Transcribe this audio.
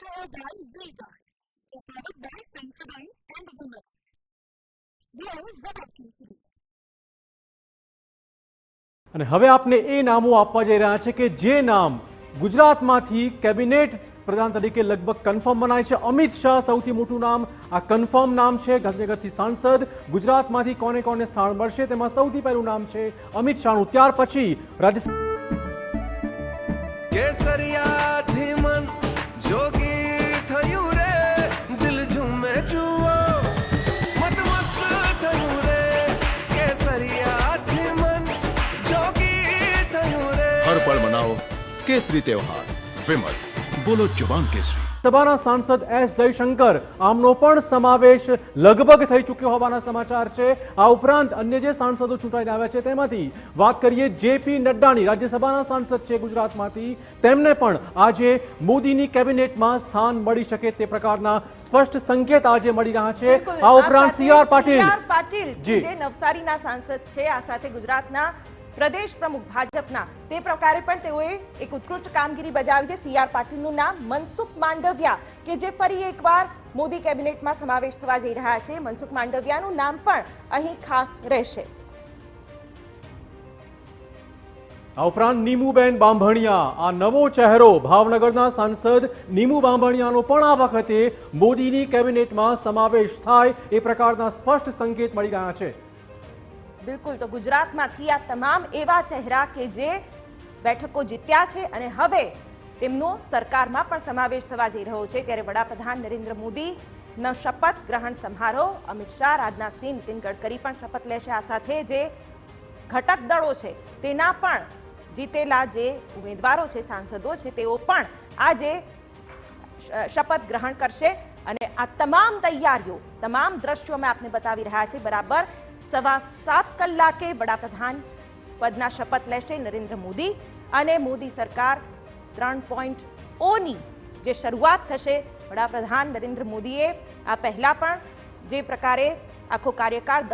Throwdown Bodyguard, powered by Sensodyne and Women. Glow Zebra City. અને હવે આપને એ નામો આપવા જઈ રહ્યા છે કે જે નામ ગુજરાતમાંથી કેબિનેટ પ્રધાન તરીકે લગભગ કન્ફર્મ મનાય છે। અમિત શાહ સૌથી મોટું નામ, આ કન્ફર્મ નામ છે। ગાંધીનગરથી સાંસદ ગુજરાતમાંથી કોને કોને સ્થાન મળશે તેમાં સૌથી પહેલું નામ છે અમિત શાહનું। ત્યાર પછી રાજ્ય કેસરિયાથી મન જોગી થયું રે, દિલ ઝૂમે જુઓ મત મસ્ત થયું રે, કેસરિયાથી મન જોગી થયું રે। हर पल मनाओ केसरी त्योहार। विमल, बोलो जुबान केसरी। સભાના સાંસદ એસ જયશંકર આમનો પણ સમાવેશ લગભગ થઈ ચૂક્યો હોવાના સમાચાર છે। આ ઉપરાંત અન્ય જે સાંસદો ચૂંટાઈને આવ્યા છે તેમાંથી વાત કરીએ જેપી નડ્ડાની, રાજ્યસભાના સાંસદ છે ગુજરાતમાંથી, તેમને પણ આજે મોદીની કેબિનેટમાં સ્થાન મળી શકે તે પ્રકારના સ્પષ્ટ સંકેત આજે મળી રહ્યા છે। આ ઉપરાંત સીઆર પાટીલ જે નવસારીના સાંસદ છે, આ સાથે ગુજરાતના પ્રદેશ પ્રમુખ ભાજપના, તે પ્રકારે પણ તેઓએ એક ઉત્કૃષ્ટ કામગીરી બજાવી છે। સીઆર પાટીલનું નામ મનસુખ માંડવિયા કે જે ફરી એકવાર મોદી કેબિનેટમાં સમાવેશ થવા જઈ રહ્યા છે, મનસુખ માંડવિયાનું નામ પણ અહીં ખાસ રહેશે। આ ઉપરાંત નીમુબેન બાંભણિયા, આ નવો ચહેરો ભાવનગરના સાંસદ નીમુ બાંભણિયાનો પણ આ વખતે મોદીની કેબિનેટમાં સમાવેશ થાય એ પ્રકારના સ્પષ્ટ સંકેત મળી રહ્યા છે। બિલકુલ, તો ગુજરાતમાંથી આ તમામ એવા ચહેરા કે જે બેઠકો જીત્યા છે અને હવે તેમનો સરકારમાં પણ સમાવેશ થવા જઈ રહ્યો છે। ત્યારે વડાપ્રધાન નરેન્દ્ર મોદીનો શપથ ગ્રહણ સમારોહ, અમિત શાહ, રાજનાથ સિંહ, નીતિન ગડકરી પણ શપથ લેશે। આ સાથે જે ઘટક દળો છે તેના પણ જીતેલા જે ઉમેદવારો છે, સાંસદો છે, તેઓ પણ આજે શપથ ગ્રહણ કરશે। અને આ તમામ તૈયારીઓ, તમામ દ્રશ્યો અમે આપને બતાવી રહ્યા છે। બરાબર 7:15 કલાકે વડાપ્રધાન પદના શપથ લેશે નરેન્દ્ર મોદી અને મોદી સરકાર 3.0ની જે શરૂઆત થશે। વડાપ્રધાન નરેન્દ્ર મોદીએ આ પહેલા પણ જે પ્રકારે આખો કાર્યકાળ